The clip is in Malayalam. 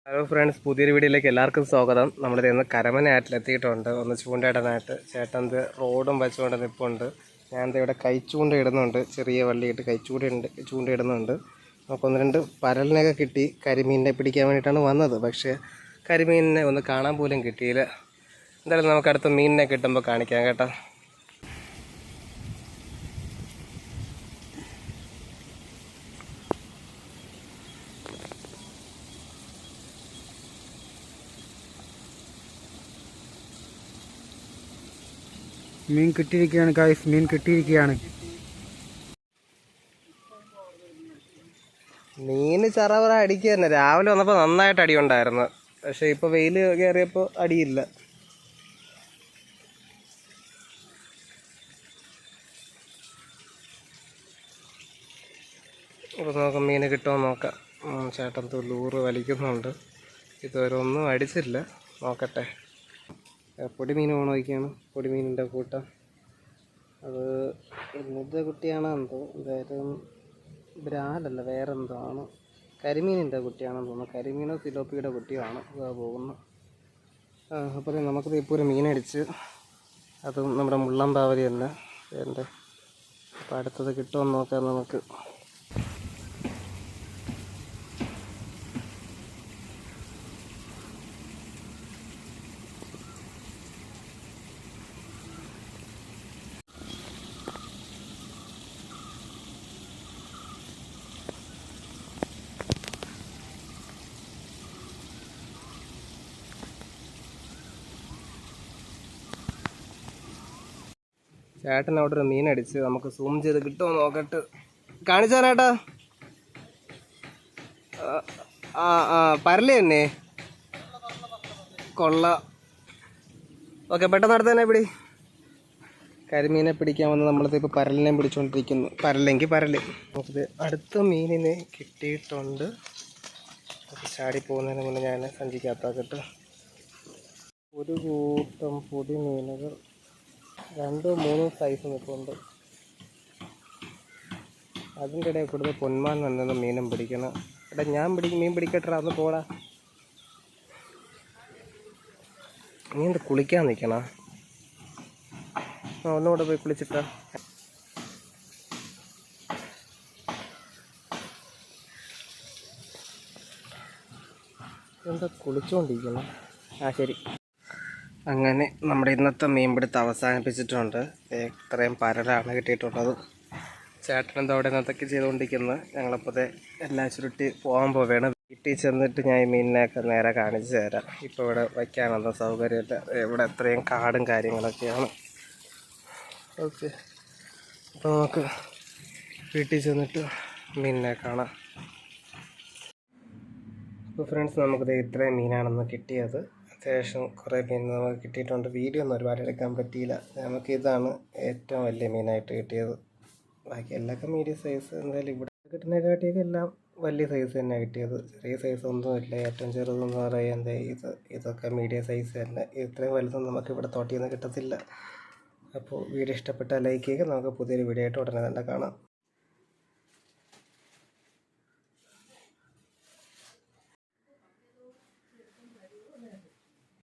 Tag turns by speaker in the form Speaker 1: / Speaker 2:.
Speaker 1: ഹലോ ഫ്രണ്ട്സ്, പുതിയൊരു വീഡിയോയിലേക്ക് എല്ലാവർക്കും സ്വാഗതം. നമ്മളിത് ഇന്ന് കരമനയാറ്റിലെത്തിയിട്ടുണ്ട്. ഒന്ന് ചൂണ്ടയിടാനായിട്ട് ചേട്ടൻ റോഡും വെച്ചുകൊണ്ട് നിൽപ്പുണ്ട്. ഞാൻ ഇവിടെ കൈച്ചൂണ്ട ഇടുന്നുണ്ട്, ചെറിയ വള്ളിയിട്ട് ചൂണ്ടയിടുന്നുണ്ട്. നമുക്കൊന്ന് രണ്ട് പരലിനെയൊക്കെ കിട്ടി. കരിമീനിനെ പിടിക്കാൻ വേണ്ടിയിട്ടാണ് വന്നത്. പക്ഷേ കരിമീനിനെ ഒന്ന് കാണാൻ പോലും കിട്ടിയില്ല. എന്തായാലും നമുക്ക് അടുത്ത മീനിനെ കിട്ടുമ്പോൾ കാണിക്കാം കേട്ടോ.
Speaker 2: മീൻ കിട്ടിയിരിക്കുകയാണ് ഗായ്സ്, മീൻ കിട്ടിയിരിക്കുകയാണ്.
Speaker 1: മീന് ചറവറ അടിക്കുക തന്നെ. രാവിലെ വന്നപ്പോൾ നന്നായിട്ട് അടിയുണ്ടായിരുന്നു. പക്ഷേ ഇപ്പോൾ വെയിൽ കയറിയപ്പോൾ അടിയില്ല. ഇപ്പോൾ നോക്കാം മീൻ കിട്ടുമോ നോക്കാം. ചേട്ടൻ ലൂറ് വലിക്കുന്നുണ്ട്. ഇതുവരെ ഒന്നും അടിച്ചില്ല. നോക്കട്ടെ. പൊടിമീൻ നോക്കിയാണ്. പൊടിമീനിൻ്റെ കൂട്ടം അത് മുദ്ര കുട്ടിയാണോ എന്തോ, എന്തായാലും ബ്രാലല്ല, വേറെന്തോ ആണ്. കരിമീനിൻ്റെ കുട്ടിയാണെന്ന് തോന്നുന്നു. കരിമീനോ സിലോപ്പിയുടെ കുട്ടിയാണ് ഇതാ പോകുന്നത്. അപ്പോൾ നമുക്കിത് ഇപ്പോൾ ഒരു മീനടിച്ച്, അതും നമ്മുടെ മുള്ളം പാവരി തന്നെ എൻ്റെ. അപ്പോൾ അടുത്തത് കിട്ടുമെന്ന് നോക്കാം നമുക്ക്. ചേട്ടൻ അവിടെ ഒരു മീനടിച്ച്, നമുക്ക് സൂം ചെയ്ത് കിട്ടുമോ നോക്കട്ട്. കാണിച്ചാനേട്ടാ. പരല് തന്നെ കൊള്ള. ഓക്കെ, പെട്ടെന്ന് അടുത്ത് തന്നെ പിടി. കരിമീനെ പിടിക്കാൻ വന്ന് നമ്മളിത് ഇപ്പോൾ പരലിനെയും പിടിച്ചുകൊണ്ടിരിക്കുന്നു. പരലെങ്കിൽ പരല്. നമുക്കിത് അടുത്ത മീനിനെ കിട്ടിയിട്ടുണ്ട്. ചാടി പോകുന്നതിന് മുന്നേ ഞാൻ സഞ്ചിക്കകത്താക്കിട്ട് ഒരു കൂട്ടം പൊടി മീനുകൾ 2-3 സൈസ് നിൽപ്പുണ്ട്. അതിൻ്റെ ഇടയിൽ കൂടുതൽ പൊന്മാൻ വന്നത് മീനും പിടിക്കണം. എടാ ഞാൻ മീൻ പിടിക്കട്ടാ, ഒന്ന് പോടാ. നീ എന്ത് കുളിക്കാൻ നിൽക്കണ? ഒന്നുകൂടെ പോയി കുളിച്ചിട്ടാ. എന്താ കുളിച്ചുകൊണ്ടിരിക്കണം? ശരി. അങ്ങനെ നമ്മുടെ ഇന്നത്തെ മീൻപിടുത്തം അവസാനിപ്പിച്ചിട്ടുണ്ട്. ഇത്രയും പരലാണ് കിട്ടിയിട്ടുള്ളത്. ചേട്ടനെന്താ അവിടെ ഇന്നത്തൊക്കെ ചെയ്തുകൊണ്ടിരിക്കുന്നത്. ഞങ്ങളപ്പോൾ എല്ലാം ചുരുട്ടി പോകാൻ പോവുകയാണ്. വീട്ടിൽ ചെന്നിട്ട് ഞാൻ ഈ മീനിനെയൊക്കെ നേരെ കാണിച്ചു തരാം. ഇപ്പോൾ ഇവിടെ വയ്ക്കാനൊന്നും സൗകര്യമില്ല. ഇവിടെ എത്രയും കാടും കാര്യങ്ങളൊക്കെയാണ്. ഓക്കെ, അപ്പോൾ നമുക്ക് വീട്ടിൽ ചെന്നിട്ട് മീനിനെ കാണാം. അപ്പോൾ ഫ്രണ്ട്സ്, നമുക്കിത് ഇത്രയും മീനാണെന്ന് കിട്ടിയത്. അത്യാവശ്യം കുറേ മീൻ നമുക്ക് കിട്ടിയിട്ടുണ്ട്. വീഡിയോ ഒന്നും ഒരുപാട് എടുക്കാൻ പറ്റിയില്ല. നമുക്ക് ഇതാണ് ഏറ്റവും വലിയ മീനായിട്ട് കിട്ടിയത്. ബാക്കി എല്ലാവർക്കും മീഡിയം സൈസ്. എന്തായാലും ഇവിടെ കിട്ടുന്നതിനെക്കാട്ടിയൊക്കെ എല്ലാം വലിയ സൈസ് തന്നെ കിട്ടിയത്. ചെറിയ സൈസ് ഒന്നുമില്ല. ഏറ്റവും ചെറുതെന്ന് പറയാൻ ഇതൊക്കെ മീഡിയം സൈസ് തന്നെ. ഇത്രയും വലുതൊന്നും നമുക്ക് ഇവിടെ തോട്ടിൽ നിന്ന് കിട്ടത്തില്ല. അപ്പോൾ വീഡിയോ ഇഷ്ടപ്പെട്ടാൽ ലൈക്ക് ചെയ്യുക. നമുക്ക് പുതിയൊരു വീഡിയോ ആയിട്ട് ഉടനെ തന്നെ കാണാം.